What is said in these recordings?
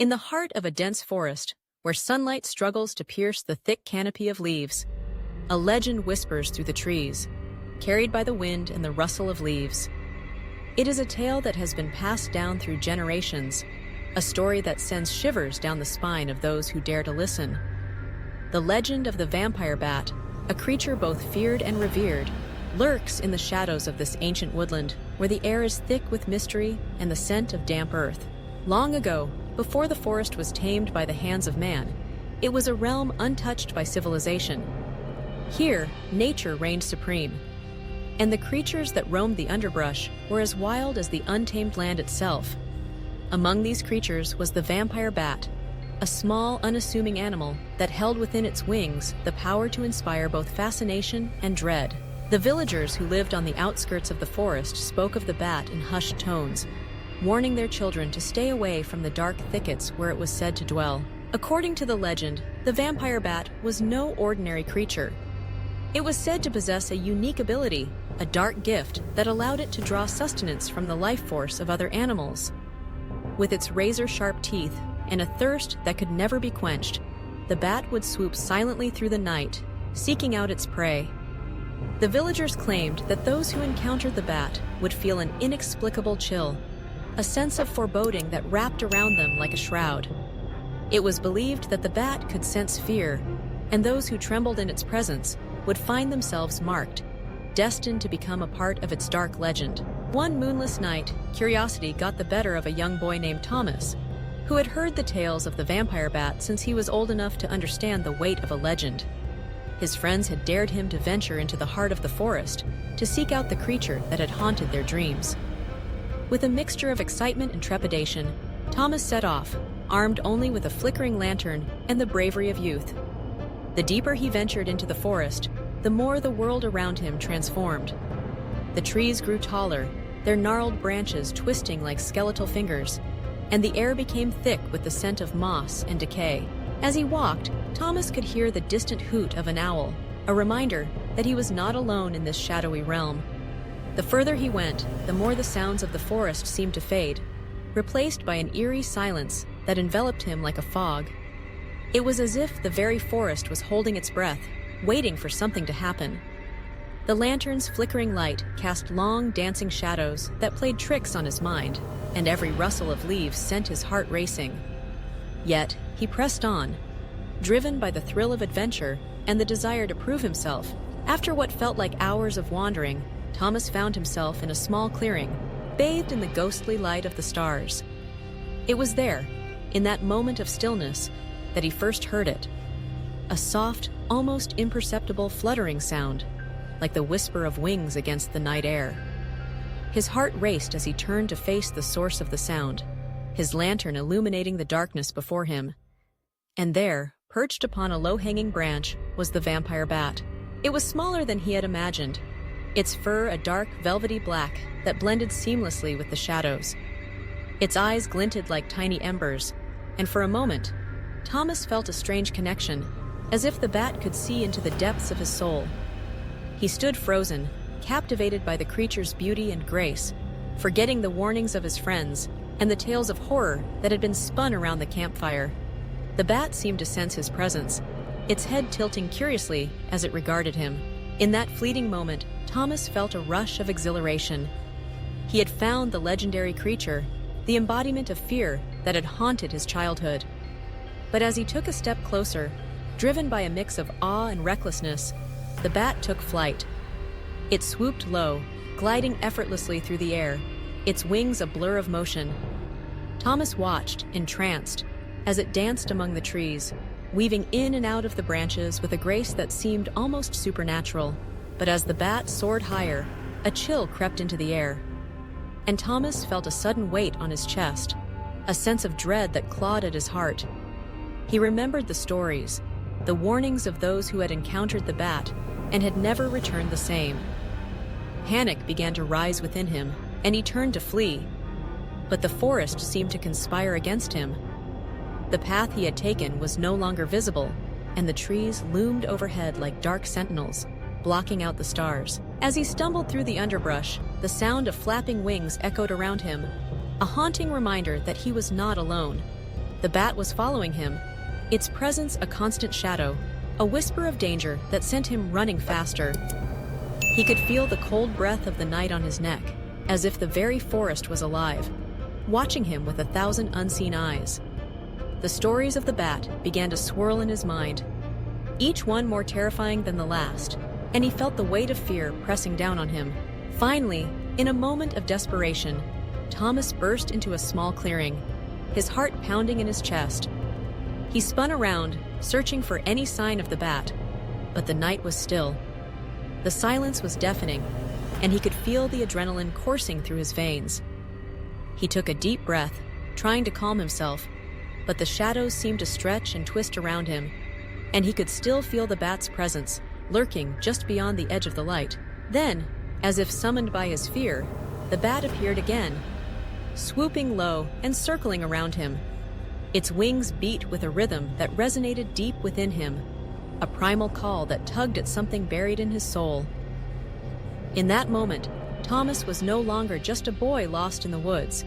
In the heart of a dense forest, where sunlight struggles to pierce the thick canopy of leaves, a legend whispers through the trees, carried by the wind and the rustle of leaves. It is a tale that has been passed down through generations, a story that sends shivers down the spine of those who dare to listen. The legend of the vampire bat, a creature both feared and revered, lurks in the shadows of this ancient woodland, where the air is thick with mystery and the scent of damp earth. Long ago, before the forest was tamed by the hands of man, it was a realm untouched by civilization. Here, nature reigned supreme, and the creatures that roamed the underbrush were as wild as the untamed land itself. Among these creatures was the vampire bat, a small, unassuming animal that held within its wings the power to inspire both fascination and dread. The villagers who lived on the outskirts of the forest spoke of the bat in hushed tones, warning their children to stay away from the dark thickets where it was said to dwell. According to the legend, the vampire bat was no ordinary creature. It was said to possess a unique ability, a dark gift that allowed it to draw sustenance from the life force of other animals. With its razor-sharp teeth and a thirst that could never be quenched, the bat would swoop silently through the night, seeking out its prey. The villagers claimed that those who encountered the bat would feel an inexplicable chill, a sense of foreboding that wrapped around them like a shroud. It was believed that the bat could sense fear, and those who trembled in its presence would find themselves marked, destined to become a part of its dark legend. One moonless night, curiosity got the better of a young boy named Thomas, who had heard the tales of the vampire bat since he was old enough to understand the weight of a legend. His friends had dared him to venture into the heart of the forest to seek out the creature that had haunted their dreams. With a mixture of excitement and trepidation, Thomas set off, armed only with a flickering lantern and the bravery of youth. The deeper he ventured into the forest, the more the world around him transformed. The trees grew taller, their gnarled branches twisting like skeletal fingers, and the air became thick with the scent of moss and decay. As he walked, Thomas could hear the distant hoot of an owl, a reminder that he was not alone in this shadowy realm. The further he went, the more the sounds of the forest seemed to fade, replaced by an eerie silence that enveloped him like a fog. It was as if the very forest was holding its breath, waiting for something to happen. The lantern's flickering light cast long, dancing shadows that played tricks on his mind, and every rustle of leaves sent his heart racing. Yet, he pressed on, driven by the thrill of adventure and the desire to prove himself. After what felt like hours of wandering, Thomas found himself in a small clearing, bathed in the ghostly light of the stars. It was there, in that moment of stillness, that he first heard it. A soft, almost imperceptible fluttering sound, like the whisper of wings against the night air. His heart raced as he turned to face the source of the sound, his lantern illuminating the darkness before him. And there, perched upon a low-hanging branch, was the vampire bat. It was smaller than he had imagined, its fur a dark, velvety black that blended seamlessly with the shadows. Its eyes glinted like tiny embers, and for a moment, Thomas felt a strange connection, as if the bat could see into the depths of his soul. He stood frozen, captivated by the creature's beauty and grace, forgetting the warnings of his friends and the tales of horror that had been spun around the campfire. The bat seemed to sense his presence, its head tilting curiously as it regarded him. In that fleeting moment, Thomas felt a rush of exhilaration. He had found the legendary creature, the embodiment of fear that had haunted his childhood. But as he took a step closer, driven by a mix of awe and recklessness, the bat took flight. It swooped low, gliding effortlessly through the air, its wings a blur of motion. Thomas watched, entranced, as it danced among the trees, weaving in and out of the branches with a grace that seemed almost supernatural. But as the bat soared higher, a chill crept into the air, and Thomas felt a sudden weight on his chest, a sense of dread that clawed at his heart. He remembered the stories, the warnings of those who had encountered the bat and had never returned the same. Panic began to rise within him, and he turned to flee. But the forest seemed to conspire against him. The path he had taken was no longer visible, and the trees loomed overhead like dark sentinels, blocking out the stars. As he stumbled through the underbrush, the sound of flapping wings echoed around him, a haunting reminder that he was not alone. The bat was following him, its presence a constant shadow, a whisper of danger that sent him running faster. He could feel the cold breath of the night on his neck, as if the very forest was alive, watching him with 1,000 unseen eyes. The stories of the bat began to swirl in his mind, each one more terrifying than the last, and he felt the weight of fear pressing down on him. Finally, in a moment of desperation, Thomas burst into a small clearing, his heart pounding in his chest. He spun around, searching for any sign of the bat, but the night was still. The silence was deafening, and he could feel the adrenaline coursing through his veins. He took a deep breath, trying to calm himself, but the shadows seemed to stretch and twist around him, and he could still feel the bat's presence, lurking just beyond the edge of the light. Then, as if summoned by his fear, the bat appeared again, swooping low and circling around him. Its wings beat with a rhythm that resonated deep within him, a primal call that tugged at something buried in his soul. In that moment, Thomas was no longer just a boy lost in the woods.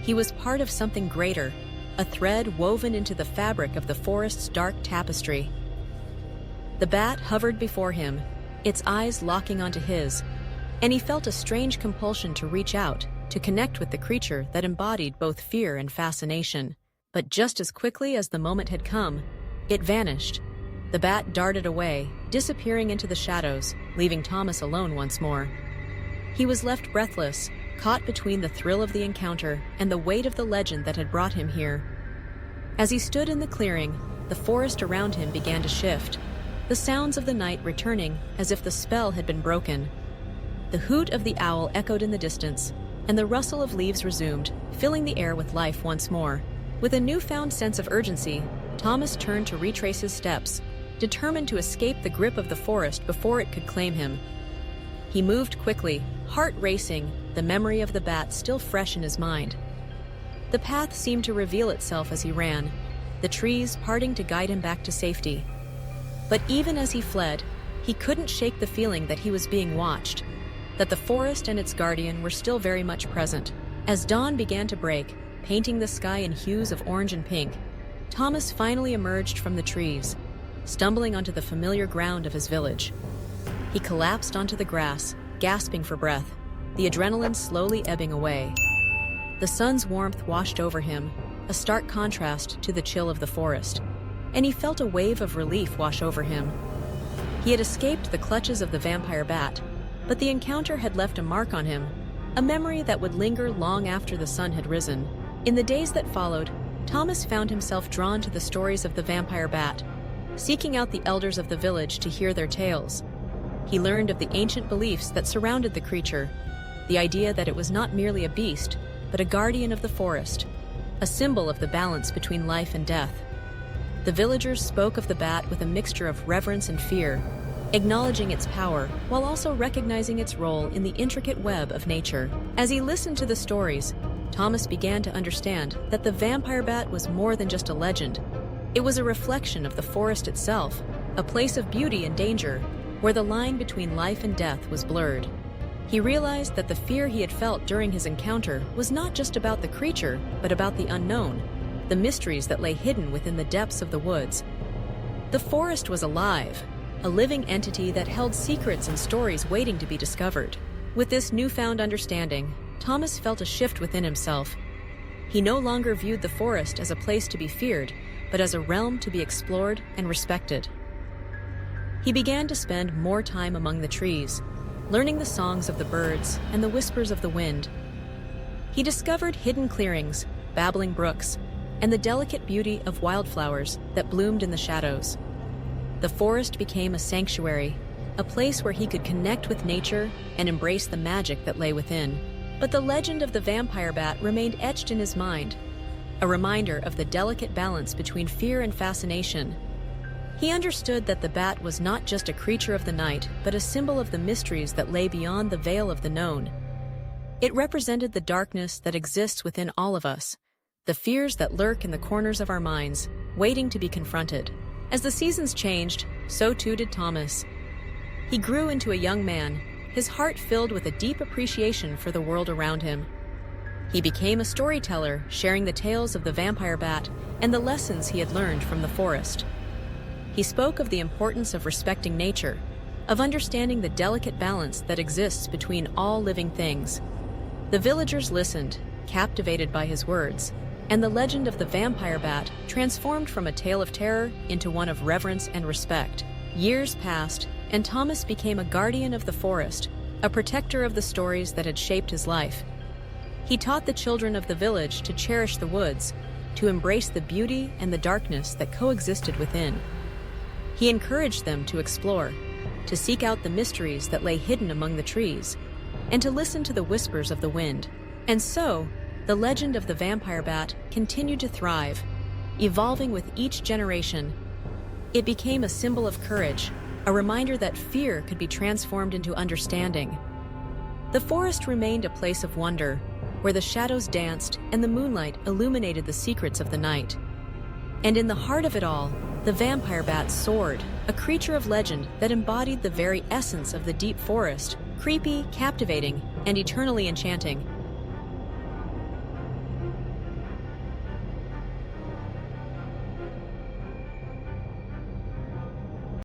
He was part of something greater, a thread woven into the fabric of the forest's dark tapestry. The bat hovered before him, its eyes locking onto his, and he felt a strange compulsion to reach out, to connect with the creature that embodied both fear and fascination. But just as quickly as the moment had come, it vanished. The bat darted away, disappearing into the shadows, leaving Thomas alone once more. He was left breathless, caught between the thrill of the encounter and the weight of the legend that had brought him here. As he stood in the clearing, the forest around him began to shift, the sounds of the night returning as if the spell had been broken. The hoot of the owl echoed in the distance, and the rustle of leaves resumed, filling the air with life once more. With a newfound sense of urgency, Thomas turned to retrace his steps, determined to escape the grip of the forest before it could claim him. He moved quickly, heart racing, the memory of the bat still fresh in his mind. The path seemed to reveal itself as he ran, the trees parting to guide him back to safety. But even as he fled, he couldn't shake the feeling that he was being watched, that the forest and its guardian were still very much present. As dawn began to break, painting the sky in hues of orange and pink, Thomas finally emerged from the trees, stumbling onto the familiar ground of his village. He collapsed onto the grass, gasping for breath, the adrenaline slowly ebbing away. The sun's warmth washed over him, a stark contrast to the chill of the forest, and he felt a wave of relief wash over him. He had escaped the clutches of the vampire bat, but the encounter had left a mark on him, a memory that would linger long after the sun had risen. In the days that followed, Thomas found himself drawn to the stories of the vampire bat, seeking out the elders of the village to hear their tales. He learned of the ancient beliefs that surrounded the creature, the idea that it was not merely a beast, but a guardian of the forest, a symbol of the balance between life and death. The villagers spoke of the bat with a mixture of reverence and fear, acknowledging its power while also recognizing its role in the intricate web of nature. As he listened to the stories, Thomas began to understand that the vampire bat was more than just a legend. It was a reflection of the forest itself, a place of beauty and danger, where the line between life and death was blurred. He realized that the fear he had felt during his encounter was not just about the creature, but about the unknown, the mysteries that lay hidden within the depths of the woods. The forest was alive, a living entity that held secrets and stories waiting to be discovered. With this newfound understanding, Thomas felt a shift within himself. He no longer viewed the forest as a place to be feared, but as a realm to be explored and respected. He began to spend more time among the trees, learning the songs of the birds and the whispers of the wind. He discovered hidden clearings, babbling brooks, and the delicate beauty of wildflowers that bloomed in the shadows. The forest became a sanctuary, a place where he could connect with nature and embrace the magic that lay within. But the legend of the vampire bat remained etched in his mind, a reminder of the delicate balance between fear and fascination. He understood that the bat was not just a creature of the night, but a symbol of the mysteries that lay beyond the veil of the known. It represented the darkness that exists within all of us, the fears that lurk in the corners of our minds, waiting to be confronted. As the seasons changed, so too did Thomas. He grew into a young man, his heart filled with a deep appreciation for the world around him. He became a storyteller, sharing the tales of the vampire bat and the lessons he had learned from the forest. He spoke of the importance of respecting nature, of understanding the delicate balance that exists between all living things. The villagers listened, captivated by his words, and the legend of the vampire bat transformed from a tale of terror into one of reverence and respect. Years passed, and Thomas became a guardian of the forest, a protector of the stories that had shaped his life. He taught the children of the village to cherish the woods, to embrace the beauty and the darkness that coexisted within. He encouraged them to explore, to seek out the mysteries that lay hidden among the trees, and to listen to the whispers of the wind. And so, the legend of the vampire bat continued to thrive, evolving with each generation. It became a symbol of courage, a reminder that fear could be transformed into understanding. The forest remained a place of wonder, where the shadows danced and the moonlight illuminated the secrets of the night. And in the heart of it all, the vampire bat soared, a creature of legend that embodied the very essence of the deep forest, creepy, captivating, and eternally enchanting.